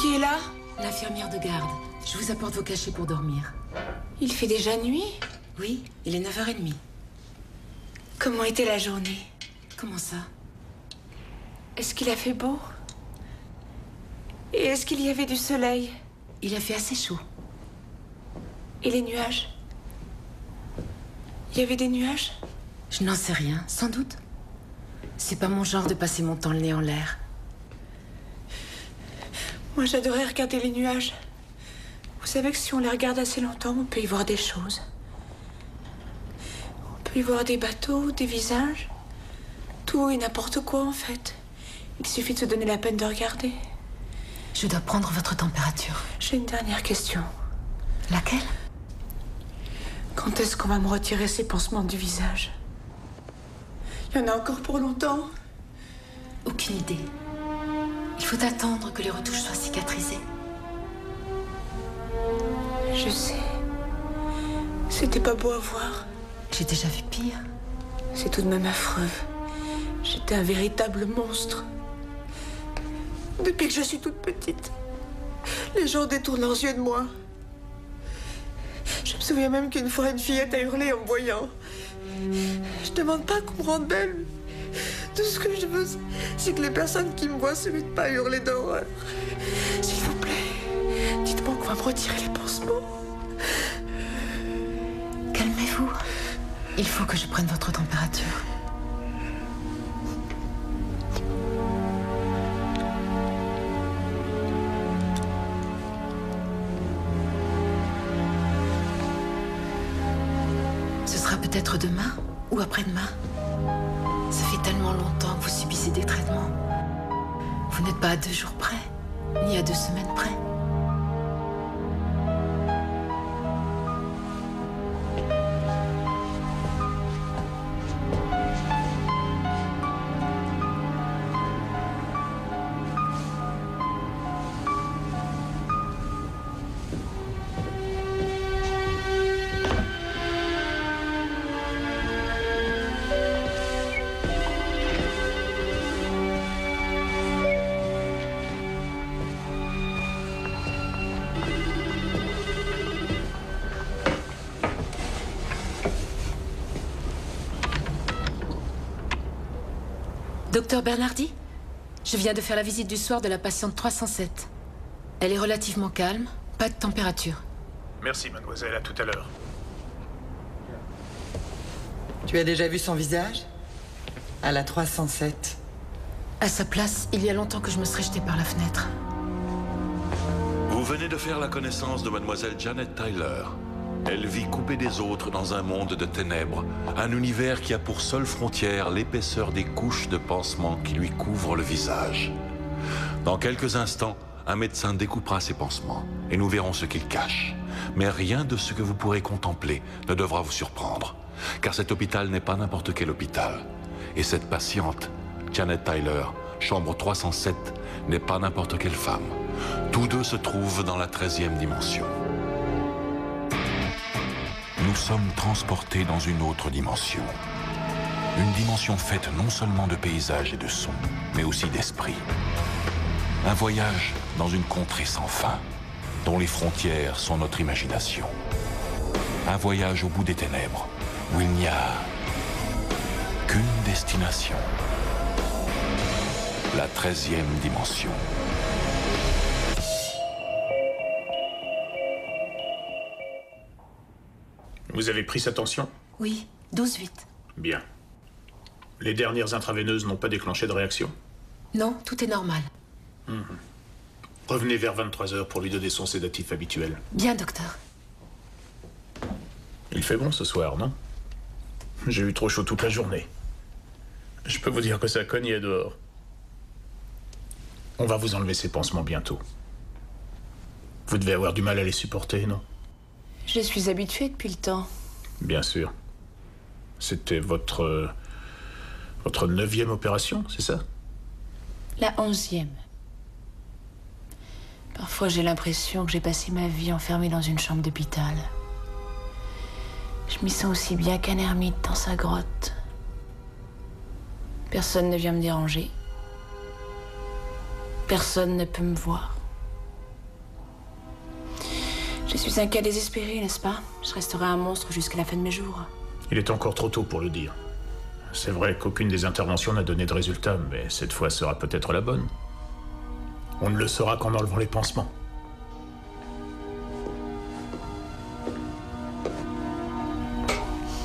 Qui est là? L'infirmière de garde. Je vous apporte vos cachets pour dormir. Il fait déjà nuit? Oui, il est 9h30. Comment était la journée? Comment ça? Est-ce qu'il a fait beau? Et est-ce qu'il y avait du soleil? Il a fait assez chaud. Et les nuages? Il y avait des nuages? Je n'en sais rien, sans doute. C'est pas mon genre de passer mon temps le nez en l'air. Moi, j'adorais regarder les nuages. Vous savez que si on les regarde assez longtemps, on peut y voir des choses. On peut y voir des bateaux, des visages. Tout et n'importe quoi, en fait. Il suffit de se donner la peine de regarder. Je dois prendre votre température. J'ai une dernière question. Laquelle? Quand est-ce qu'on va me retirer ces pansements du visage? Il y en a encore pour longtemps? Aucune idée. Il faut attendre que les retouches soient cicatrisées. Je sais. C'était pas beau à voir. J'ai déjà vu pire. C'est tout de même affreux. J'étais un véritable monstre. Depuis que je suis toute petite, les gens détournent leurs yeux de moi. Je me souviens même qu'une fois, une fillette a hurlé en me voyant. Je demande pas qu'on me rende belle. Tout ce que je veux, c'est que les personnes qui me voient se mettent pas à hurler d'horreur. S'il vous plaît, dites-moi qu'on va me retirer les pansements. Calmez-vous. Il faut que je prenne votre température. Ce sera peut-être demain ou après-demain. Ça fait tellement longtemps que vous subissez des traitements. Vous n'êtes pas à 2 jours près, ni à 2 semaines près. Docteur Bernardi, je viens de faire la visite du soir de la patiente 307. Elle est relativement calme, pas de température. Merci, mademoiselle, à tout à l'heure. Tu as déjà vu son visage? À la 307. À sa place, il y a longtemps que je me serais jetée par la fenêtre. Vous venez de faire la connaissance de mademoiselle Janet Tyler. Elle vit coupée des autres dans un monde de ténèbres, un univers qui a pour seule frontière l'épaisseur des couches de pansements qui lui couvrent le visage. Dans quelques instants, un médecin découpera ces pansements et nous verrons ce qu'ils cachent. Mais rien de ce que vous pourrez contempler ne devra vous surprendre, car cet hôpital n'est pas n'importe quel hôpital. Et cette patiente, Janet Tyler, chambre 307, n'est pas n'importe quelle femme. Tous deux se trouvent dans la 13e dimension. Nous sommes transportés dans une autre dimension. Une dimension faite non seulement de paysages et de sons, mais aussi d'esprit. Un voyage dans une contrée sans fin, dont les frontières sont notre imagination. Un voyage au bout des ténèbres, où il n'y a qu'une destination. La 13e dimension. Vous avez pris sa tension? Oui, 12,8. Bien. Les dernières intraveineuses n'ont pas déclenché de réaction? Non, tout est normal. Revenez vers 23h pour lui donner son sédatif habituel. Bien, docteur. Il fait bon ce soir, non? J'ai eu trop chaud toute la journée. Je peux vous dire que ça cognait dehors. On va vous enlever ces pansements bientôt. Vous devez avoir du mal à les supporter, non? Je suis habituée depuis le temps. Bien sûr. C'était votre 9e opération, c'est ça? La 11e. Parfois, j'ai l'impression que j'ai passé ma vie enfermée dans une chambre d'hôpital. Je m'y sens aussi bien qu'un ermite dans sa grotte. Personne ne vient me déranger. Personne ne peut me voir. Je suis un cas désespéré, n'est-ce pas? Je resterai un monstre jusqu'à la fin de mes jours. Il est encore trop tôt pour le dire. C'est vrai qu'aucune des interventions n'a donné de résultat, mais cette fois sera peut-être la bonne. On ne le saura qu'en enlevant les pansements.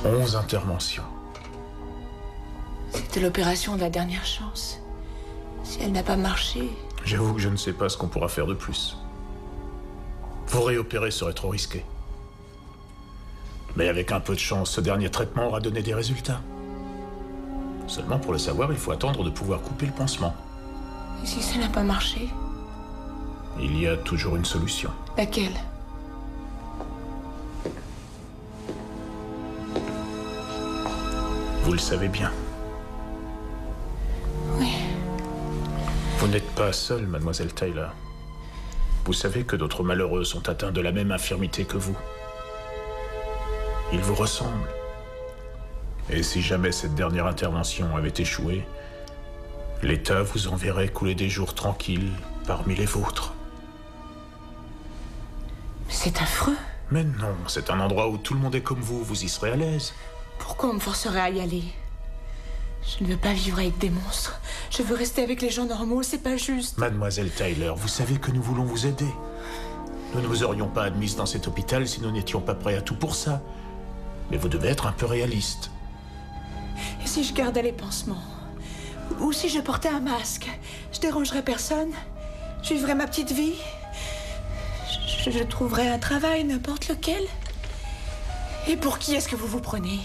« 11 interventions. C'était l'opération de la dernière chance. Si elle n'a pas marché... J'avoue que je ne sais pas ce qu'on pourra faire de plus. Vous réopérer serait trop risqué. Mais avec un peu de chance, ce dernier traitement aura donné des résultats. Seulement pour le savoir, il faut attendre de pouvoir couper le pansement. Et si ça n'a pas marché? Il y a toujours une solution. Laquelle? Vous le savez bien. Oui. Vous n'êtes pas seule, mademoiselle Tyler. Vous savez que d'autres malheureux sont atteints de la même infirmité que vous. Ils vous ressemblent. Et si jamais cette dernière intervention avait échoué, l'État vous enverrait couler des jours tranquilles parmi les vôtres. Mais c'est affreux. Mais non, c'est un endroit où tout le monde est comme vous y serez à l'aise. Pourquoi on me forcerait à y aller? Je ne veux pas vivre avec des monstres. Je veux rester avec les gens normaux, c'est pas juste. Mademoiselle Tyler, vous savez que nous voulons vous aider. Nous ne vous aurions pas admise dans cet hôpital si nous n'étions pas prêts à tout pour ça. Mais vous devez être un peu réaliste. Et si je gardais les pansements? Ou si je portais un masque? Je dérangerais personne? Je vivrais ma petite vie? Je trouverais un travail, n'importe lequel? Et pour qui est-ce que vous vous prenez?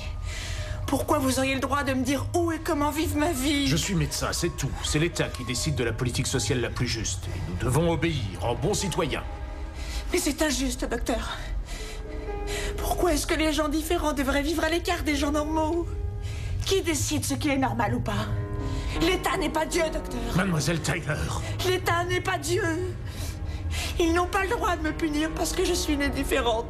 Pourquoi vous auriez le droit de me dire où et comment vivre ma vie? Je suis médecin, c'est tout. C'est l'État qui décide de la politique sociale la plus juste. Et nous devons obéir en bons citoyens. Mais c'est injuste, docteur. Pourquoi est-ce que les gens différents devraient vivre à l'écart des gens normaux? Qui décide ce qui est normal ou pas? L'État n'est pas Dieu, docteur. Mademoiselle Tyler. L'État n'est pas Dieu. Ils n'ont pas le droit de me punir parce que je suis née différente.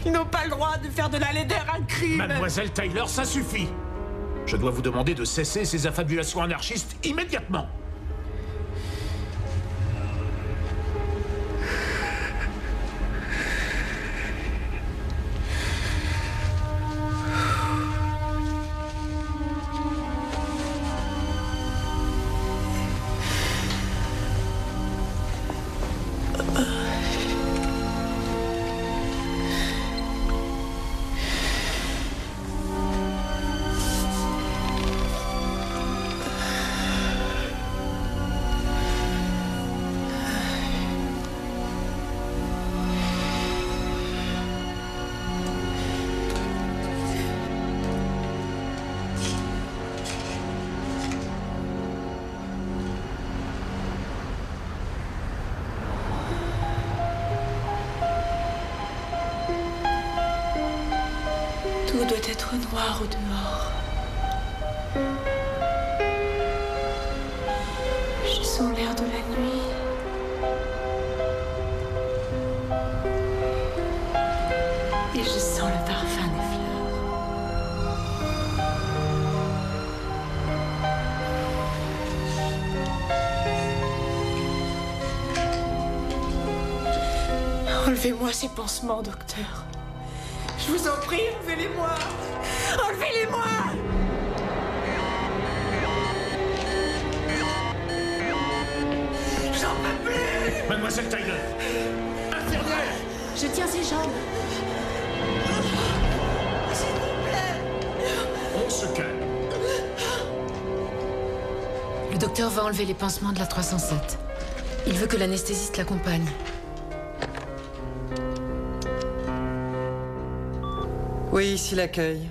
Ils n'ont pas le droit de faire de la laideur un crime. Mademoiselle Tyler, ça suffit. Je dois vous demander de cesser ces affabulations anarchistes immédiatement. Tout doit être noir au dehors. Je sens l'air de la nuit. Et je sens le parfum des fleurs. Enlevez-moi ces pansements, docteur. Je vous en prie, enlevez-les-moi! Enlevez-les-moi! J'en peux plus! Mademoiselle Tyler! Infirmière! Je tiens ses jambes. S'il vous plaît! On se calme. Le docteur va enlever les pansements de la 307. Il veut que l'anesthésiste l'accompagne. Oui, ici l'accueil.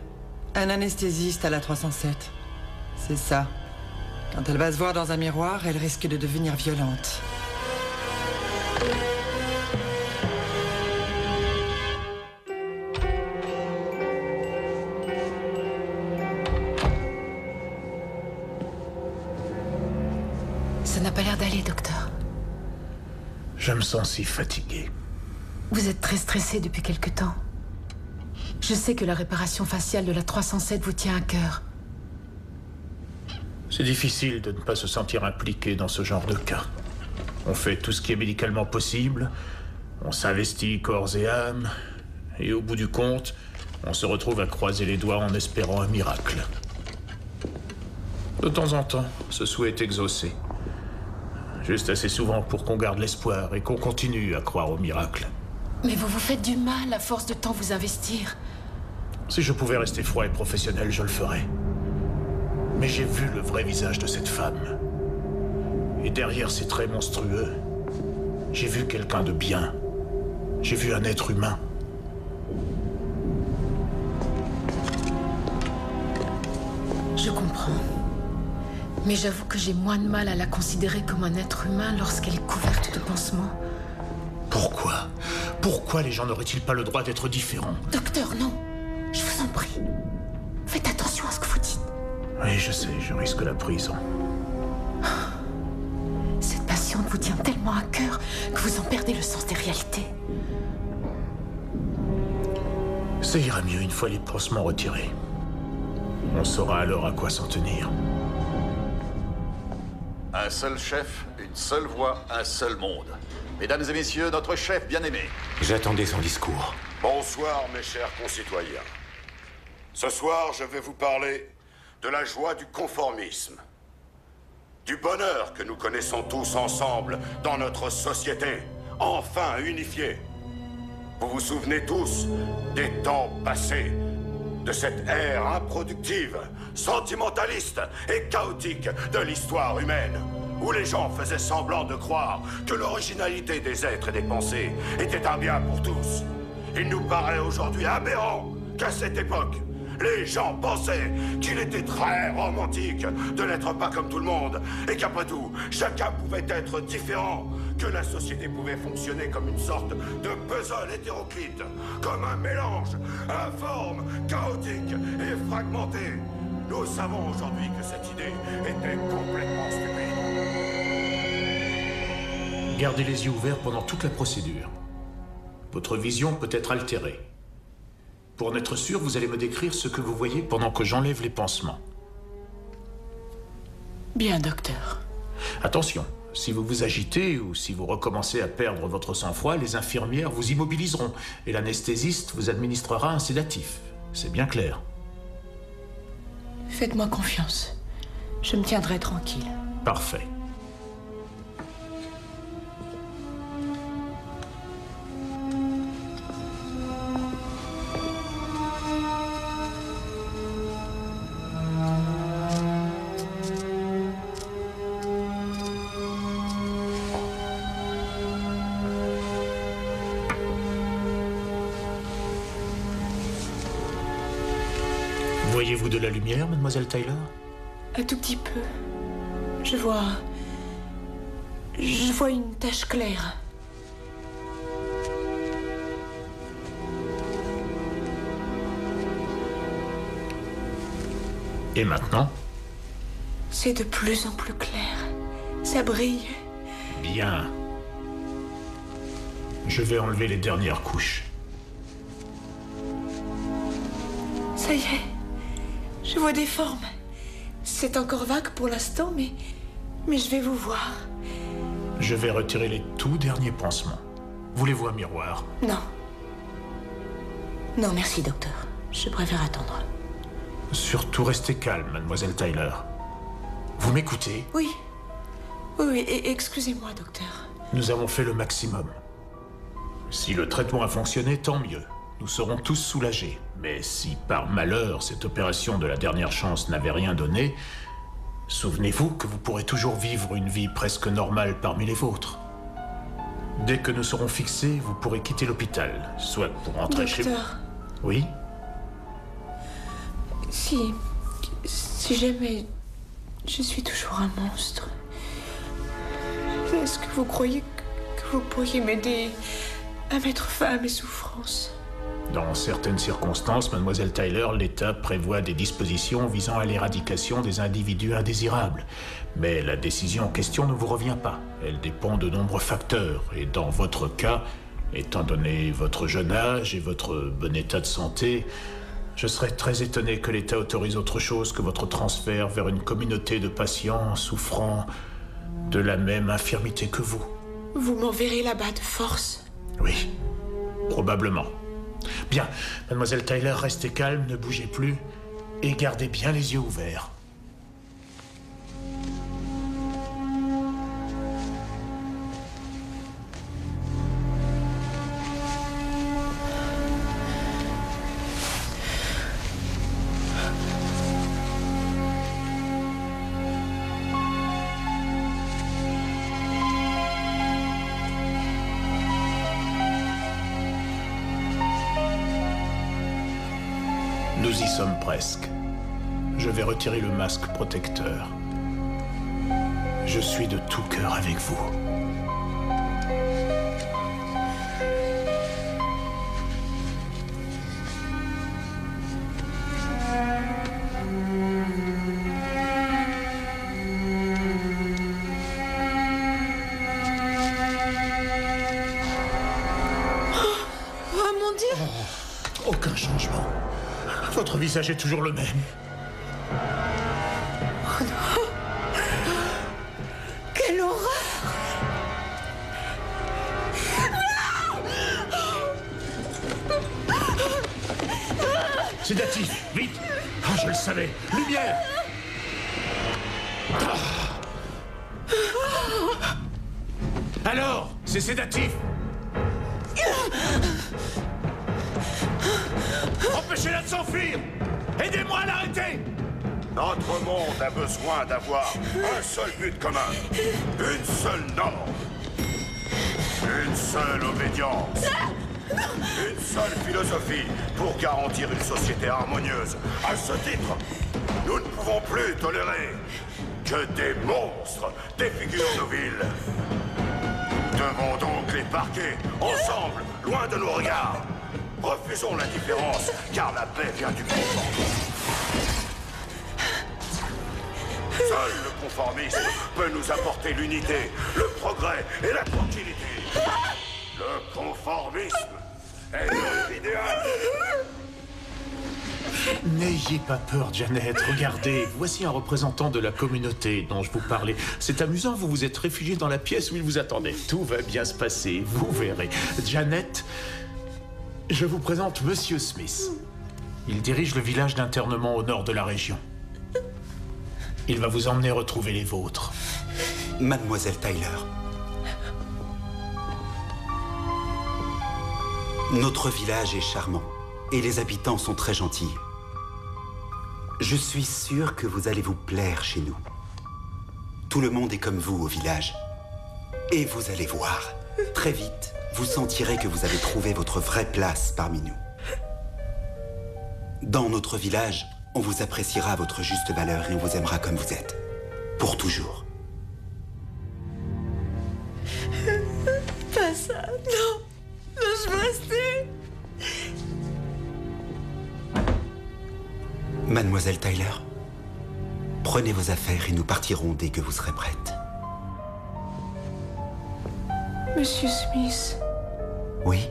Un anesthésiste à la 307. C'est ça. Quand elle va se voir dans un miroir, elle risque de devenir violente. Ça n'a pas l'air d'aller, docteur. Je me sens si fatigué. Vous êtes très stressé depuis quelque temps. Je sais que la réparation faciale de la 307 vous tient à cœur. C'est difficile de ne pas se sentir impliqué dans ce genre de cas. On fait tout ce qui est médicalement possible, On s'investit corps et âme, et au bout du compte, on se retrouve à croiser les doigts en espérant un miracle. De temps en temps, ce souhait est exaucé. Juste assez souvent pour qu'on garde l'espoir et qu'on continue à croire au miracle. Mais vous vous faites du mal à force de tant vous investir. Si je pouvais rester froid et professionnel, je le ferais. Mais j'ai vu le vrai visage de cette femme. Et derrière ces traits monstrueux, j'ai vu quelqu'un de bien. J'ai vu un être humain. Je comprends. Mais j'avoue que j'ai moins de mal à la considérer comme un être humain lorsqu'elle est couverte de pansements. Pourquoi? Pourquoi les gens n'auraient-ils pas le droit d'être différents? Docteur, non. Je vous en prie. Faites attention à ce que vous dites. Oui, je sais, je risque la prison. Cette patiente vous tient tellement à cœur que vous en perdez le sens des réalités. Ça ira mieux une fois les pansements retirés. On saura alors à quoi s'en tenir. Un seul chef, une seule voix, un seul monde. Mesdames et messieurs, notre chef bien-aimé. J'attendais son discours. Bonsoir, mes chers concitoyens. Ce soir, je vais vous parler de la joie du conformisme. Du bonheur que nous connaissons tous ensemble dans notre société, enfin unifiée. Vous vous souvenez tous des temps passés, de cette ère improductive, sentimentaliste et chaotique de l'histoire humaine, où les gens faisaient semblant de croire que l'originalité des êtres et des pensées était un bien pour tous. Il nous paraît aujourd'hui aberrant qu'à cette époque, les gens pensaient qu'il était très romantique de n'être pas comme tout le monde et qu'après tout, chacun pouvait être différent, que la société pouvait fonctionner comme une sorte de puzzle hétéroclite, comme un mélange informe, chaotique et fragmenté. Nous savons aujourd'hui que cette idée était complètement stupide. Gardez les yeux ouverts pendant toute la procédure. Votre vision peut être altérée. Pour en être sûr, vous allez me décrire ce que vous voyez pendant que j'enlève les pansements. Bien, docteur. Attention, si vous vous agitez ou si vous recommencez à perdre votre sang-froid, les infirmières vous immobiliseront et l'anesthésiste vous administrera un sédatif. C'est bien clair. Faites-moi confiance. Je me tiendrai tranquille. Parfait. Voyez-vous de la lumière, mademoiselle Tyler? Un tout petit peu. Je vois une tache claire. Et maintenant? C'est de plus en plus clair. Ça brille. Bien. Je vais enlever les dernières couches. Ça y est. Je vois des formes. C'est encore vague pour l'instant, mais je vais vous voir. Je vais retirer les tout derniers pansements. Voulez-vous un miroir? Non. Non, merci, docteur. Je préfère attendre. Surtout restez calme, mademoiselle Tyler. Vous m'écoutez? Oui. Oui, excusez-moi, docteur. Nous avons fait le maximum. Si le traitement a fonctionné, tant mieux. Nous serons tous soulagés. Mais si, par malheur, cette opération de la dernière chance n'avait rien donné, souvenez-vous que vous pourrez toujours vivre une vie presque normale parmi les vôtres. Dès que nous serons fixés, vous pourrez quitter l'hôpital, soit pour rentrer chez vous. Docteur, Oui? si jamais je suis toujours un monstre, est-ce que vous croyez que vous pourriez m'aider à mettre fin à mes souffrances? Dans certaines circonstances, mademoiselle Tyler, l'État prévoit des dispositions visant à l'éradication des individus indésirables. Mais la décision en question ne vous revient pas. Elle dépend de nombreux facteurs. Et dans votre cas, étant donné votre jeune âge et votre bon état de santé, je serais très étonné que l'État autorise autre chose que votre transfert vers une communauté de patients souffrant de la même infirmité que vous. Vous m'enverrez là-bas de force? Oui, probablement. Bien, mademoiselle Tyler, restez calme, ne bougez plus et gardez bien les yeux ouverts. Nous y sommes presque. Je vais retirer le masque protecteur. Je suis de tout cœur avec vous. Oh mon Dieu! Oh, aucun changement. Votre visage est toujours le même. Oh non! Quelle horreur! Sédatif, vite! Ah, je le savais! Lumière! Alors, c'est sédatif! Empêchez-la de s'enfuir! Aidez-moi à l'arrêter! Notre monde a besoin d'avoir un seul but commun, une seule norme, une seule obédience, une seule philosophie pour garantir une société harmonieuse. À ce titre, nous ne pouvons plus tolérer que des monstres défigurent nos villes. Nous devons donc les parquer, ensemble, loin de nos regards. Refusons l'indifférence, car la paix vient du conformisme. Seul le conformisme peut nous apporter l'unité, le progrès et la tranquillité. Le conformisme est notre idéal. N'ayez pas peur, Janet. Regardez, voici un représentant de la communauté dont je vous parlais. C'est amusant, vous vous êtes réfugié dans la pièce où il vous attendait. Tout va bien se passer, vous verrez. Janet, je vous présente Monsieur Smith. Il dirige le village d'internement au nord de la région. Il va vous emmener retrouver les vôtres. Mademoiselle Tyler. Notre village est charmant et les habitants sont très gentils. Je suis sûr que vous allez vous plaire chez nous. Tout le monde est comme vous au village. Et vous allez voir, très vite, vous sentirez que vous avez trouvé votre vraie place parmi nous. Dans notre village, on vous appréciera à votre juste valeur et on vous aimera comme vous êtes. Pour toujours. Pas ça, non! Non, je veux rester! Mademoiselle Tyler, prenez vos affaires et nous partirons dès que vous serez prête. Monsieur Smith, Oui?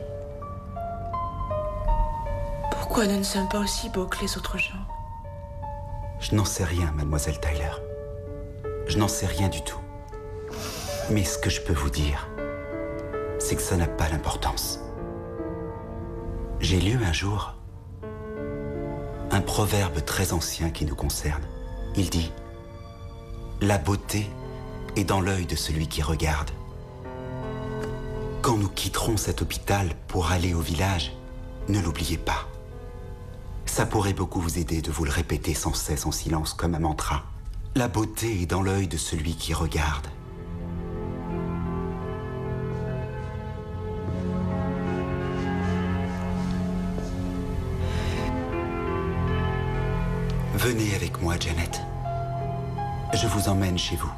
pourquoi nous ne sommes pas aussi beaux que les autres gens? Je n'en sais rien, mademoiselle Tyler. Je n'en sais rien du tout. Mais ce que je peux vous dire, c'est que ça n'a pas d'importance. J'ai lu un jour un proverbe très ancien qui nous concerne. Il dit « La beauté est dans l'œil de celui qui regarde ». Quand nous quitterons cet hôpital pour aller au village, ne l'oubliez pas. Ça pourrait beaucoup vous aider de vous le répéter sans cesse en silence comme un mantra. La beauté est dans l'œil de celui qui regarde. Venez avec moi, Janet. Je vous emmène chez vous.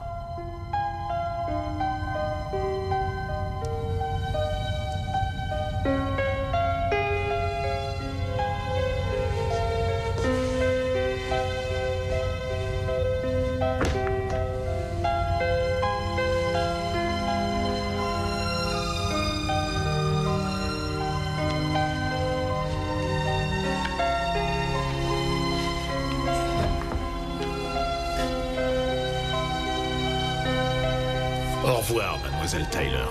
Au revoir, mademoiselle Tyler.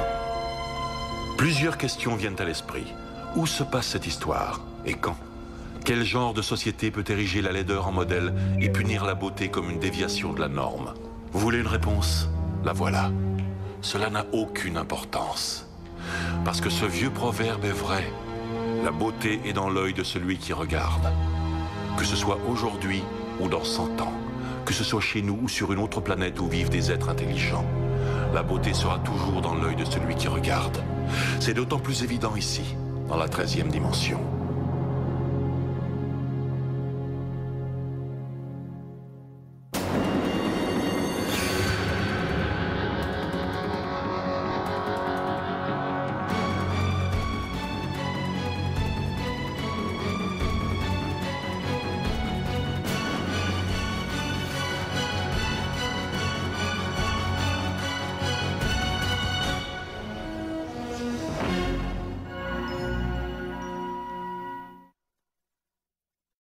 Plusieurs questions viennent à l'esprit. Où se passe cette histoire? Et quand? Quel genre de société peut ériger la laideur en modèle et punir la beauté comme une déviation de la norme? Vous voulez une réponse? La voilà. Cela n'a aucune importance. Parce que ce vieux proverbe est vrai. La beauté est dans l'œil de celui qui regarde. Que ce soit aujourd'hui ou dans 100 ans, que ce soit chez nous ou sur une autre planète où vivent des êtres intelligents, la beauté sera toujours dans l'œil de celui qui regarde. C'est d'autant plus évident ici, dans la 13e dimension.